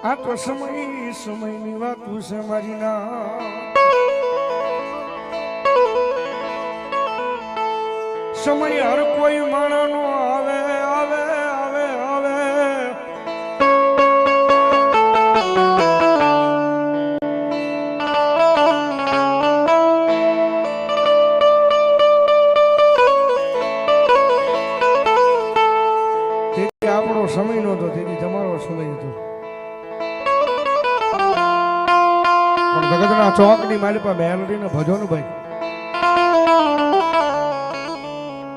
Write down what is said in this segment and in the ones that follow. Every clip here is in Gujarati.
આ તો સમયની વાત છે મારી ના સમય હર કોઈ માણસનો આવે આવે આવે આવે તેથી આપણો સમય નહોતો, તેથી તમારો સમય હતો. પણ જગતના ચોકની મારી પાસે મેલડીને ભજો ને ભાઈ,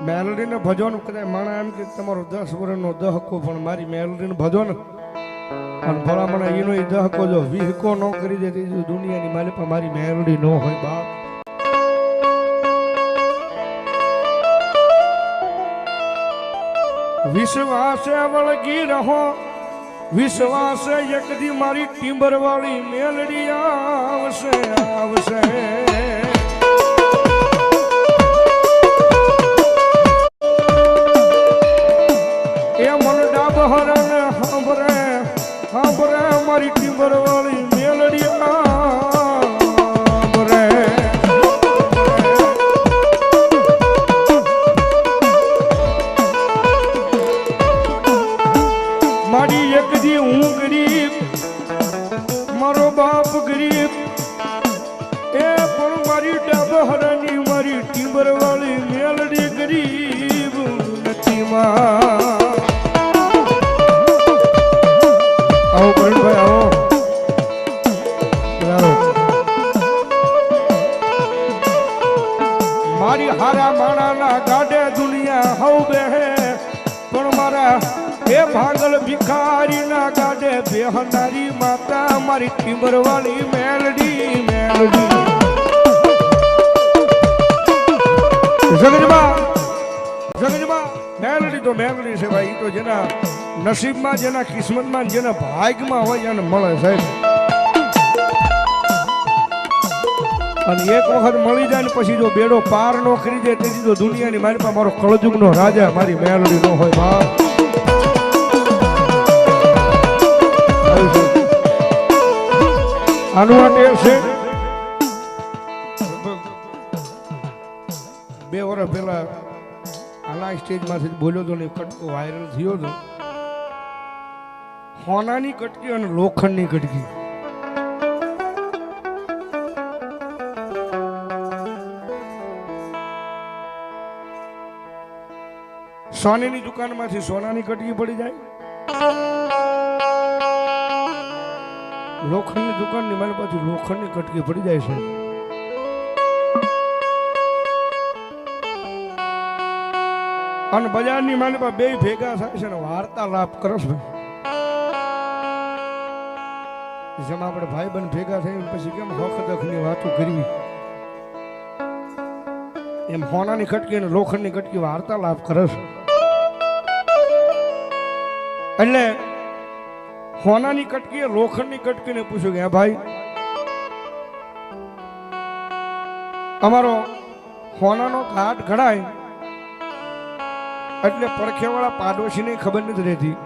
મેલડીને ભજો ને. કદાચ માણા એમ કે તમારો 10 વર્ષનો દહકો, પણ મારી મેલડીને ભજો ને અને ભલામણ એનો એ દહકો જો વિહકો ન કરી દે દુનિયાની મારી પાસે મારી મેલડી ન હોય બાપ. વિશ્વાસે વળગી રહો, વિશ્વાસે એક દી મારી ટીમ્બર વાળી મેલડી આવશે આવશે. એ મન ડાબહરને સાંભળે સાંભળે મારી ટીમ્બર વાળી મેલડી આવશે. મારી એક દી હું ગરીબ, મારો બાપ ગરીબ, એ પણ મારી ડાબહરાની મારી ટીમ્બર વાળી મેલડી ગરીબ નથી માં. આવો કરણભાઈ આવો. મારી હારા માણાના ગાડે દુનિયા હવ બેહે, પણ મારા એ ભાંગલ ભિખારીના ગાડે બેહનારી માતા મારી ટીમ્બર વાળી મેલડી મેલડી. જગજમાં મેલડી તો મેલડી છે ભાઈ. તો જેના નસીબમાં, જેના કિસ્મતમાં, જેના ભાગ્યમાં હોય એને મળે સાહેબ. અને એક વખત મળી જાય ને પછી જો બેડો પાર નો કરી દે તેથી તો દુનિયાની મારી પાસે મારો કળજુગનો રાજા મારી મેલડી નો હોય બાપ. આનું આ ટેવ છે. 2 વર્ષ પહેલા આના સ્ટેજમાંથી બોલ્યો હતો ને કટકો વાયરલ થયો હતો. હોનાની કટકી અને લોખંડની કટકી. સોનાની દુકાનમાંથી સોનાની કટકી પડી જાય, લોખંડની દુકાનની મારી પાછી લોખંડની કટકી પડી જાય છે. અને બજારની મારી પાસે બે ભેગા થાય છે ને વાર્તાલાપ કરે છે. જેમ આપણે ભાઈ બંધ ભેગા થઈને પછી કેમ હકદખની વાતો કરવી, એમ હોનાની કટકી અને લોખંડની કટકી વાર્તાલાપ કરે છે. એટલે હોનાની કટકીએ લોખંડની કટકીને પૂછ્યું કે હા ભાઈ, અમારો હોનાનો ઘાટ ઘડાય એટલે પડખેવાળા પાડોશીને ખબર નથી રહેતી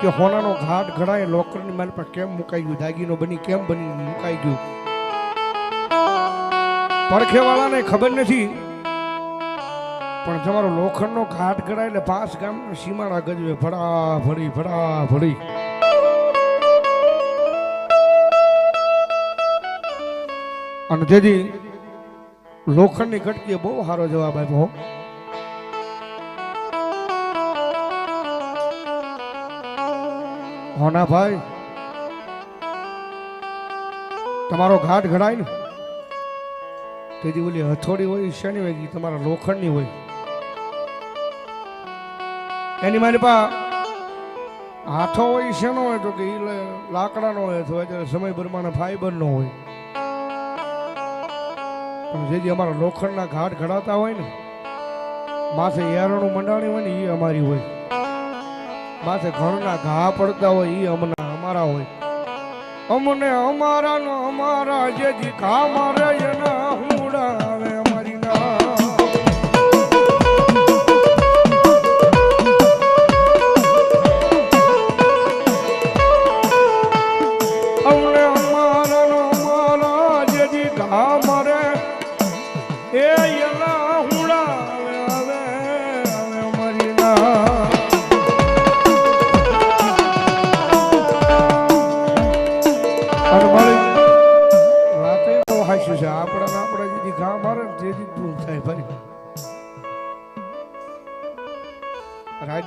કે હોનાનો ઘાટ ઘડાય લોખંડની મારી પર કેમ મુકાઈ ગયું, દાગીનો બની કેમ બની મુકાઈ ગયું. પડખેવાળાને ખબર નથી, પણ તમારો લોખંડનો ઘાટ ઘડાય એટલે 5 ગામના સીમાડા ગજવે ભડા ભડી ભડા ભડી. અને તેથી લોખંડની કટકીએ બહુ સારો જવાબ આપ્યો. હોના ભાઈ, તમારો ઘાટ ઘડાય ને તેથી ઓલી હથોડી હોય શેની હોય, તમારા લોખંડની હોય. એની મારી પાસે હાથો હોય શેનો હોય તો કે એ લાકડાનો હોય તો અત્યારે સમય પ્રમાણે ફાઈબર નો હોય. પણ જેથી અમારા લોખંડના ઘાટ ઘડાતા હોય ને, માથે યારણું મંડાણી હોય ને એ અમારી હોય, માથે ઘણના ઘા પડતા હોય એ અમારા હોય. અમને અમારા નો અમારા જેથી ઘા મારે એના હુડાવે અમારી ના.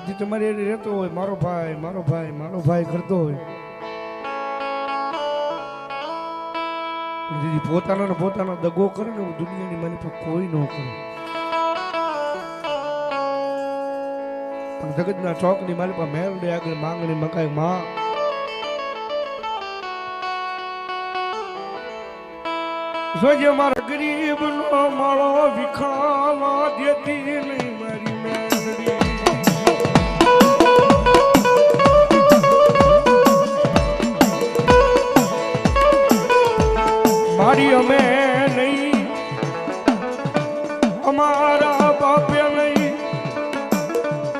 જે તમારી એ રહેતો હોય મારો ભાઈ મારો ભાઈ મારો ભાઈ કરતો હોય દીદી પોતાનો દગો કરે ને દુનિયાની મારી પર કોઈ ન કરે. પણ જગતના ચોકની મારી પર મેરડે આગળ માંગણી મકાઈ માં જોજે મારા ગરીબ નો માળો વિખાવા દેતી નહીં મારી મેરડી. મારી અમે નહીં અમારા બાપે નહીં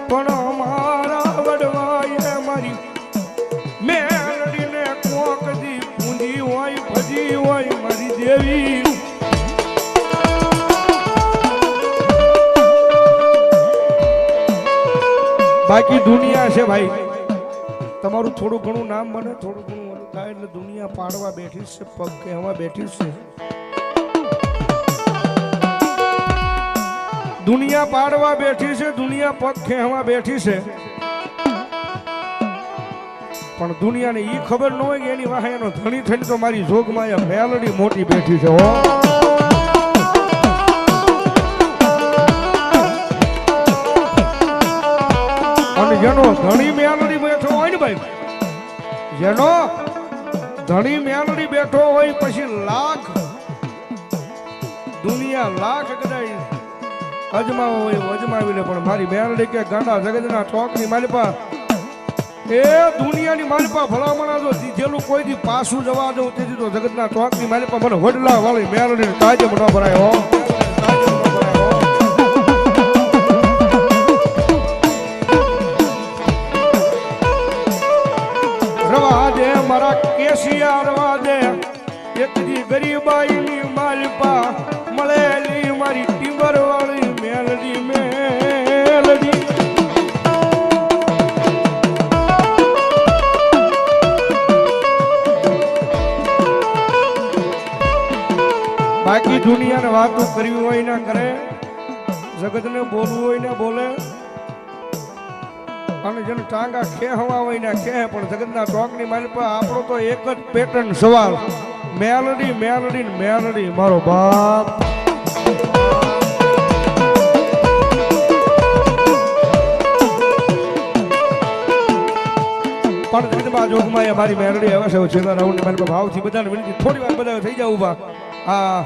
પણ અમારા વડવાએ મારી મેરડીને કોક દી પૂંજી હોય ભજી હોય મારી દેવી. બાકી દુનિયા છે ભાઈ, તમારું થોડું ઘણું નામ બને થોડું ઘણું થાય એટલે દુનિયા પાડવા બેઠી છે, પગ કહેવા બેઠી છે. દુનિયા પાડવા બેઠી છે, દુનિયા પગ ખેવા બેઠી છે. પણ દુનિયાને ઈ ખબર ન હોય કે એની વાહે એનો ધણી થઈને તો મારી જોગમાં એ મેલડી મોટી બેઠી છે. હો અને જેનો ધણી મેલડી બેઠો હોય ને ભાઈ, જેનો ધણી મેલડી બેઠો હોય પછી લાખ દુનિયા લાખ કદાચ અજમાવો હોય અજમાવી લે, પણ મારી મેલડી કે ગાંડા જગતના ચોકની માલિપા એ દુનિયાની માલિપા ભલામણા જો દીધેલું કોઈ દી પાછું જવા દઉં તેથી તો જગતના ચોકની માલિપા મને વડલા વાળી મેલડી તાજે ન ભરાય. હો રવા દે મારા કેશિયા રવા દે એકદી ગરીબાઈની માલિપા મળેલી મારી ટીબર વાળી મેલડી મેલડી. બાકી દુનિયાને વાતો કરવી હોય ના કરે, જગતને બોલવું હોય ને બોલે, અને જેને ટાંગા ખેહવા હોય ને ખેહ. પણ જગતના ચોકની માલિપા આપણો તો એક જ પેટર્ન સવાલ, મેલડી મેલડી મેલડી મારો બાપ. પણ જગતમાં જોગમાં મારી મેલડી આવે છે છેલ્લા રાઉન્ડ મારી ભાવથી બધાને વિનંતી થોડી વાર બધા થઈ જાવ ઉભા. હા